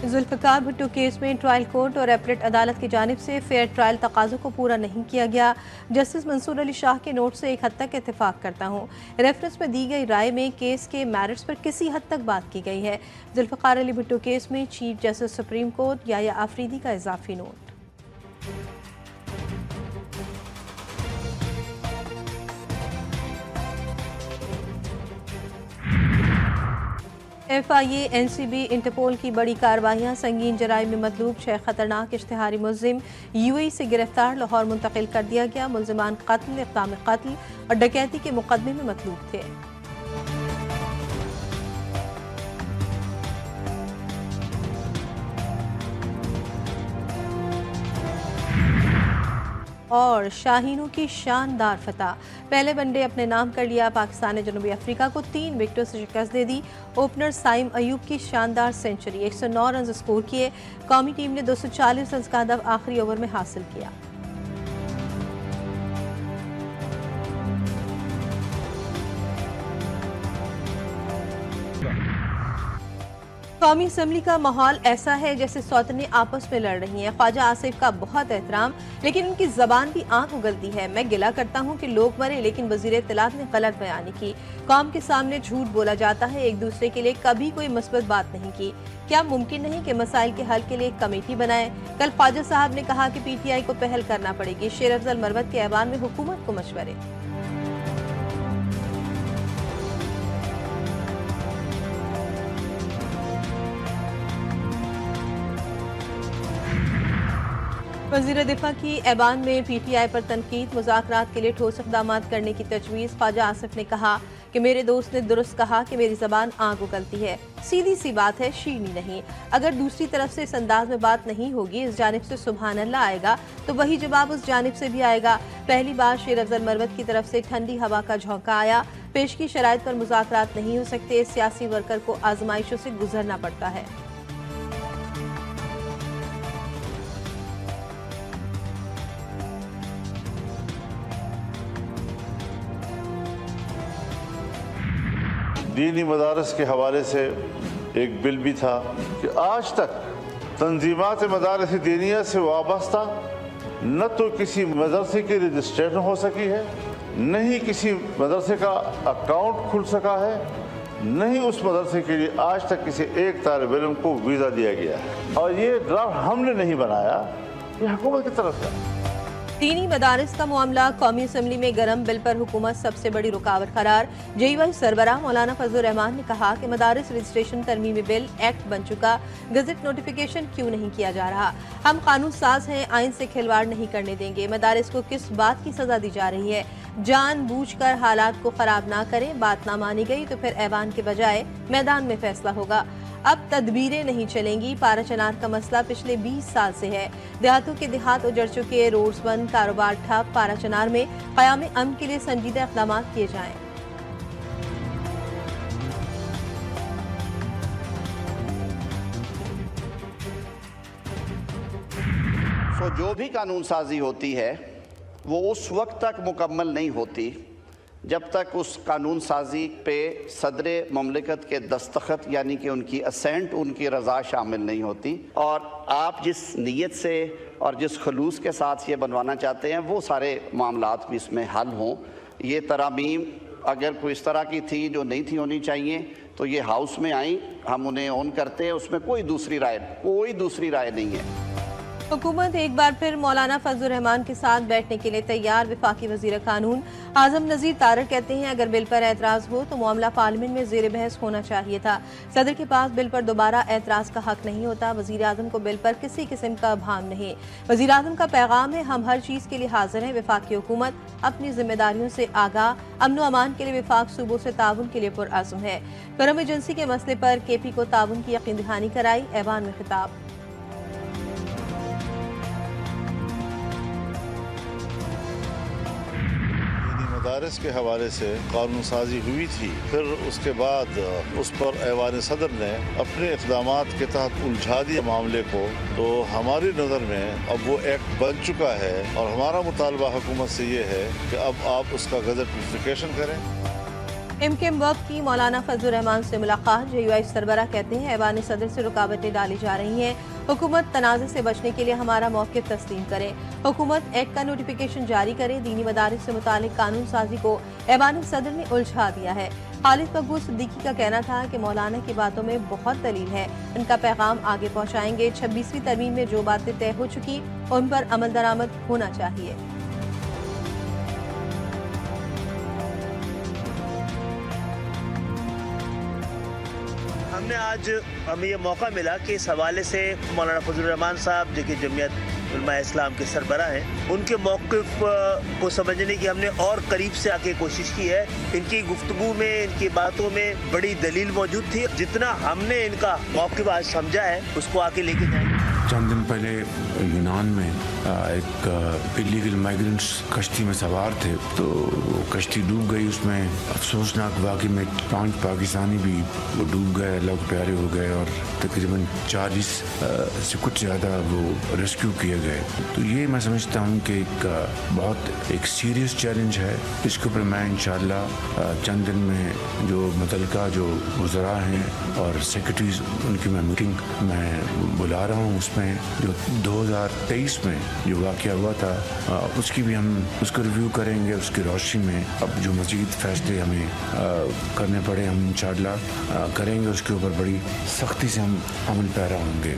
Zulfikar Bhutto case में trial court और appellate अदालत की जानिब से फेयर ट्रायल तकाज़ों को पूरा नहीं किया गया। जस्टिस मंसूर अली शाह के नोट से एक हद तक इत्तेफाक करता हूँ। रेफरेंस में दी गई राय में केस के मैरिट्स पर किसी हद तक बात की गई है। जुल्फ़िकार अली भुट्टो केस में chief justice supreme court Yahya Afridi का इजाफी नोट। FIA, NCB, इंटरपोल की बड़ी कार्रवाइयाँ। संगीन जराइम में मतलूब 6 खतरनाक इश्तिहारी मुल्जिम UAE से गिरफ्तार, लाहौर मुंतकिल कर दिया गया। मुल्जिमान कत्ल, इक़दाम कत्ल और डकैती के मुकदमे में मतलूब थे। और शाहीनों की शानदार फतह, पहले वनडे अपने नाम कर लिया। पाकिस्तान ने जनूबी अफ्रीका को 3 विकेटों से शिकस्त दे दी। ओपनर साइम अयूब की शानदार सेंचुरी, 109 रन स्कोर किए। कौमी टीम ने 240 रन का हदफ आखिरी ओवर में हासिल किया। कौमी असम्बली का माहौल ऐसा है जैसे सौतनें आपस में लड़ रही हैं। ख्वाजा आसिफ का बहुत एहतराम, लेकिन उनकी जबान भी आंख उगलती है। मैं गिला करता हूं कि लोग मरे, लेकिन वजीर इत्तलात ने गलत बयानी की। कौम के सामने झूठ बोला जाता है, एक दूसरे के लिए कभी कोई मुस्बत बात नहीं की। क्या मुमकिन नहीं कि मसाइल के हल के लिए एक कमेटी बनाए? कल ख्वाजा साहब ने कहा कि PTI को पहल करना पड़ेगी। शेर अफजल मरवत के ऐवान में हुकूमत को मशवरे। वज़ीर दिफा की ऐवान में PTI पर तनकीद, मुज़ाकरात के लिए ठोस इक़दाम करने की तजवीज़। ख्वाजा आसिफ ने कहा कि मेरे दोस्त ने दुरुस्त कहा कि मेरी ज़बान आग उगलती है। सीधी सी बात है, शीरनी नहीं। अगर दूसरी तरफ से इस अंदाज में बात नहीं होगी, इस जानिब से सुभान अल्लाह आएगा तो वही जवाब उस जानिब से भी आएगा। पहली बार शेर अफजल मरवत की तरफ से ठंडी हवा का झोंका आया। पेश की शराइत पर मुज़ाकरात नहीं हो सकते, सियासी वर्कर को आजमाइशों से गुजरना पड़ता है। दीनी मदारस के हवाले से एक बिल भी था कि आज तक तंजीमात मदारस दीनिया से वाबस्ता न तो किसी मदरसे की रजिस्ट्रेशन हो सकी है, न ही किसी मदरसे का अकाउंट खुल सका है, न ही उस मदरसे के लिए आज तक किसी एक तालिब इल्म को वीज़ा दिया गया है। और ये ड्राफ्ट हमने नहीं बनाया, ये हुकूमत की तरफ से। दीनी मदारिस का मामला कौमी असम्बली में गरम, बिल पर हुकूमत सबसे बड़ी रुकावट करार। JY सरबराह मौलाना फजलुर रहमान ने कहा कि मदारिस रजिस्ट्रेशन तरमीमी बिल एक्ट बन चुका, गजट नोटिफिकेशन क्यों नहीं किया जा रहा? हम कानून साज हैं, आइन से खिलवाड़ नहीं करने देंगे। मदारिस को किस बात की सजा दी जा रही है? जानबूझकर हालात को खराब ना करें। बात ना मानी गई तो फिर ऐवान के बजाय मैदान में फैसला होगा। अब तदबीरें नहीं चलेंगी। पाराचनार का मसला पिछले 20 साल से है। देहातों के देहात उजड़ चुके, रोड्स बंद, कारोबार ठप। पाराचनार में क़याम अमन के लिए संजीदा इक़दाम किए जाएं। तो जो भी कानून साजी होती है वो उस वक्त तक मुकम्मल नहीं होती जब तक उस कानून साजी पे सदर ममलिकत के दस्तखत यानी कि उनकी असेंट, उनकी रज़ा शामिल नहीं होती। और आप जिस नीयत से और जिस खलूस के साथ ये बनवाना चाहते हैं वो सारे मामलात भी इसमें हल हों। ये तरामीम अगर कोई इस तरह की थी जो नहीं थी होनी चाहिए तो ये हाउस में आई, हम उन्हें ऑन करते हैं, उसमें कोई दूसरी राय नहीं है। हुकूमत एक बार फिर मौलाना फजलुर रहमान के साथ बैठने के लिए तैयार। वफाकी वजीर कानून आजम नज़ीर तारड़ कहते हैं अगर बिल पर एतराज़ हो तो मामला पार्लियामेंट में ज़ेर बहस होना चाहिए था। सदर के पास बिल पर दोबारा एतराज़ का हक नहीं होता। वज़ीर आज़म को बिल पर किसी किस्म का भाम नहीं। वज़ीर आज़म का पैगाम है, हम हर चीज़ के लिए हाजिर हैं। वफाकी हुकूमत अपनी जिम्मेदारियों से आगाह, अमन व अमान के लिए वफाक सूबों से ताउन के लिए पुरअज़्म है। करम एजेंसी के मसले पर KP को ताउन की यकीन दहानी कराई। ऐवान में खिताब। मदारस के हवाले से कानून साजी हुई थी, फिर उसके बाद उस पर ऐवान सदर ने अपने इक़दामात के तहत उलझा दिया मामले को। तो हमारी नज़र में अब वो एक्ट बन चुका है और हमारा मुतालबा हुकूमत से ये है कि अब आप उसका गज़ट नोटिफिकेशन करें। एमकेएम वर्क की मौलाना फजलुर रहमान से मुलाकात। जेयूआई सरबराह कहते हैं ऐवान सदर से रुकावटें डाली जा रही हैं। हुकूमत तनाज़े से बचने के लिए हमारा मौक़िफ़ तस्लीम करे। हुकूमत एक्ट का नोटिफिकेशन जारी करे। दीनी मदारिस से मुतालिक कानून साजी को ऐवान सदर ने उलझा दिया है। खालिद मकबूल सिद्दीकी का कहना था कि मौलाना की बातों में बहुत दलील है, इनका पैगाम आगे पहुँचाएंगे। 26वीं तरमीम में जो बातें तय हो चुकी उन पर अमल दरामद होना चाहिए। हमें ये मौका मिला कि इस हवाले से मौलाना फजलुर रहमान साहब जो कि जमीयत उलमा इस्लाम के सरबराह हैं, उनके मौक़िफ़ को समझने की हमने और करीब से आके कोशिश की है। इनकी गुफ्तगू में, इनकी बातों में बड़ी दलील मौजूद थी। जितना हमने इनका मौक़िफ़ आज समझा है उसको आके लेके जाएंगे। चंद दिन पहले यूनान में एक इलीगल माइग्रेंट्स कश्ती में सवार थे, तो कश्ती डूब गई। उसमें अफसोसनाक वाक़ई में 5 पाकिस्तानी भी वो डूब गए, अल्लाह के प्यारे हो गए और तकरीबन 40 से कुछ ज़्यादा वो रेस्क्यू किए गए। तो ये मैं समझता हूँ कि बहुत एक सीरियस चैलेंज है। इसके ऊपर मैं इंशाअल्लाह चंद दिन में जो मुतल्लिका जो वज़रा हैं और सेक्रेटरीज उनकी मैं मीटिंग मैं बुला रहा हूँ। उसमें जो 2023 में जो वाक़या हुआ था उसकी भी हम उसको रिव्यू करेंगे। उसकी रोशनी में अब जो मज़ीद फैसले हमें करने पड़े हम इंशाअल्लाह करेंगे। उसके ऊपर बड़ी सख्ती से हम अमल पैरा होंगे।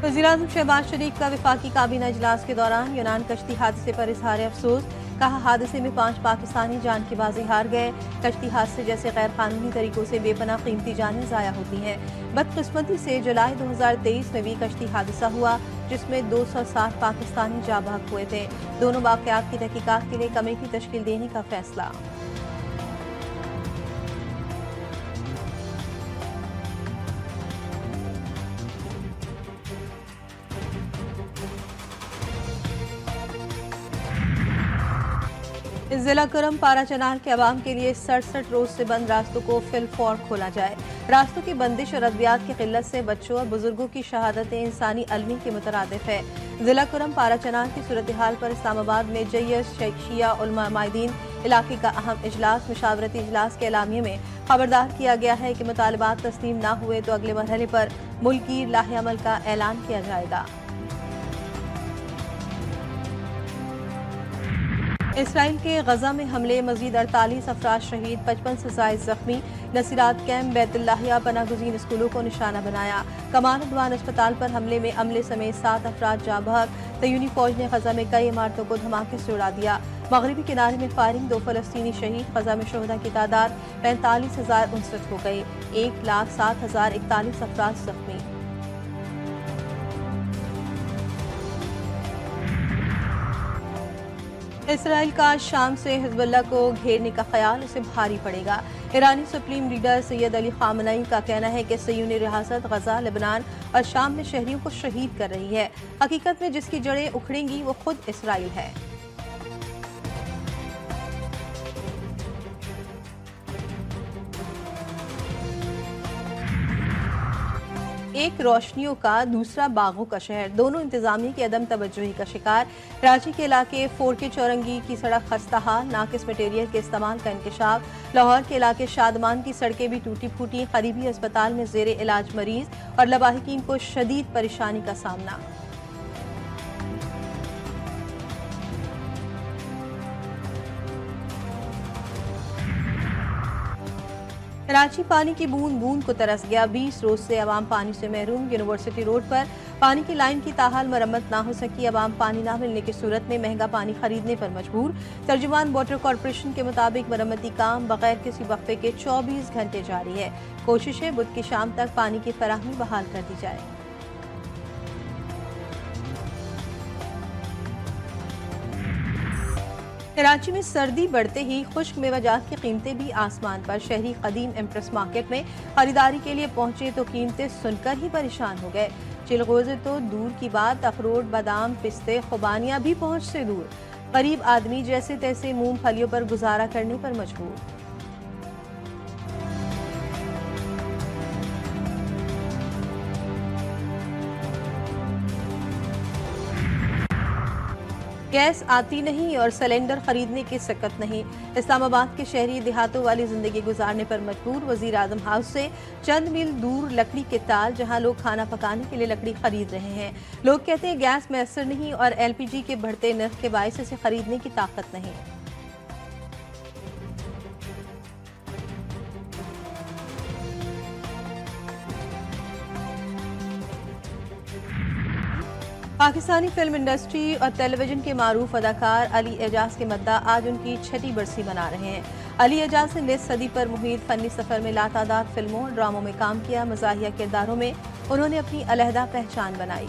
वज़ीर-ए-आज़म शहबाज शरीफ का वफाकी काबीना इजलास के दौरान यूनान कश्ती हादसे पर इज़हार अफसोस। कहा हादसे में 5 पाकिस्तानी जान की बाजी हार गए। कश्ती हादसे जैसे गैर कानूनी तरीकों से बेपनाह कीमती जानें ज़ाया होती हैं। बदकिस्मती से जुलाई 2023 में भी कश्ती हादसा हुआ जिसमें 260 पाकिस्तानी जाँ बहक हुए थे। दोनों वाक़यात की तहकीकात के लिए कमेटी तश्कील देने का फैसला। जिला करम पारा चनाल के अवाम के लिए 67 रोज से बंद रास्तों को फिलफौर खोला जाए। रास्तों की बंदिश और अद्वियात की किल्लत से बच्चों और बुजुर्गों की शहादतें इंसानी अलमी के मुतरादिफ है। जिला करम पारा चनाल की सूरत हाल पर इस्लामाबाद में जय्यस शिया उलमा माहिदीन इलाके का अहम इजलास मुशावरती इजलास के एलामिये में खबरदार किया गया है कि मुतालबात तस्लीम न हुए तो अगले मरहले पर मुल्की लाहे अमल का ऐलान किया जाएगा। इसराइल के गजा में हमले मजीद 48 अफराद शहीद, 55 से ज़ायद जख्मी। नसीरात कैंप, बैतुल्लाहिया, पनागुज़ीन स्कूलों को निशाना बनाया। कमान अदवान अस्पताल पर हमले में अमले समेत 7 अफराद जाँ बहक। तयूनी फौज ने गजा में कई इमारतों को धमाके से उड़ा दिया। मगरबी किनारे में फायरिंग, 2 फ़लस्तीनी शहीद। गजा में शोहदा की तादाद 45,059 हो गई। 1,07,041 अफराद जख्मी। इसराइल का शाम से हिजबुल्लाह को घेरने का ख्याल उसे भारी पड़ेगा। ईरानी supreme leader Sayyid Ali Khamenei का कहना है कि सयूनी रियासत गजा, लेबनान और शाम में शहरियों को शहीद कर रही है। हकीकत में जिसकी जड़ें उखड़ेंगी वो खुद इसराइल है। एक रोशनियों का, दूसरा बागों का शहर, दोनों इंतजामिया की अदम तवज्जुही का शिकार। रांची के इलाके 4K चौरंगी की सड़क खस्ता हाल, नाकिस मटेरियल के इस्तेमाल का इंकशाफ। लाहौर के इलाके शादमान की सड़कें भी टूटी फूटी। करीबी अस्पताल में जेर इलाज मरीज और लवाहिकीन को शदीद परेशानी का सामना। रांची पानी की बूंद बूंद को तरस गया। 20 रोज से अवाम पानी से महरूम। यूनिवर्सिटी रोड पर पानी की लाइन की ताहाल मरम्मत ना हो सकी। अवाम पानी ना मिलने की सूरत में महंगा पानी खरीदने पर मजबूर। तर्जुमान वाटर कॉरपोरेशन के मुताबिक मरम्मती काम बगैर किसी वक्फे के 24 घंटे जारी है। कोशिश है बुध की शाम तक पानी की फराहमी बहाल कर दी जाए। कराची में सर्दी बढ़ते ही खुश्क मेवाजात की कीमतें भी आसमान पर। शहरी कदीम एम्प्रेस मार्केट में खरीदारी के लिए पहुंचे तो कीमतें सुनकर ही परेशान हो गए। चिलगोजे तो दूर की बात, अखरोट, बादाम, पिस्ते, खुबानियां भी पहुंच से दूर। गरीब आदमी जैसे तैसे मूंगफलियों पर गुजारा करने पर मजबूर। गैस आती नहीं और सिलेंडर खरीदने की सकत नहीं। इस्लामाबाद के शहरी देहातों वाली जिंदगी गुजारने पर मजबूर। वजीर आजम हाउस से चंद मील दूर लकड़ी के ताल, जहां लोग खाना पकाने के लिए लकड़ी खरीद रहे हैं। लोग कहते हैं गैस मैसर नहीं और LPG के बढ़ते नर्ख के बायस इसे खरीदने की ताकत नहीं। पाकिस्तानी फिल्म इंडस्ट्री और टेलीविजन के मारूफ अदाकार अली एजाज के मद्दा आज उनकी 6ठी बरसी मना रहे हैं। अली एजाज ने निस सदी पर मुहित फनी सफर में लातादाद फिल्मों और ड्रामों में काम किया। मज़ाहिया किरदारों में उन्होंने अपनी अलहदा पहचान बनाई।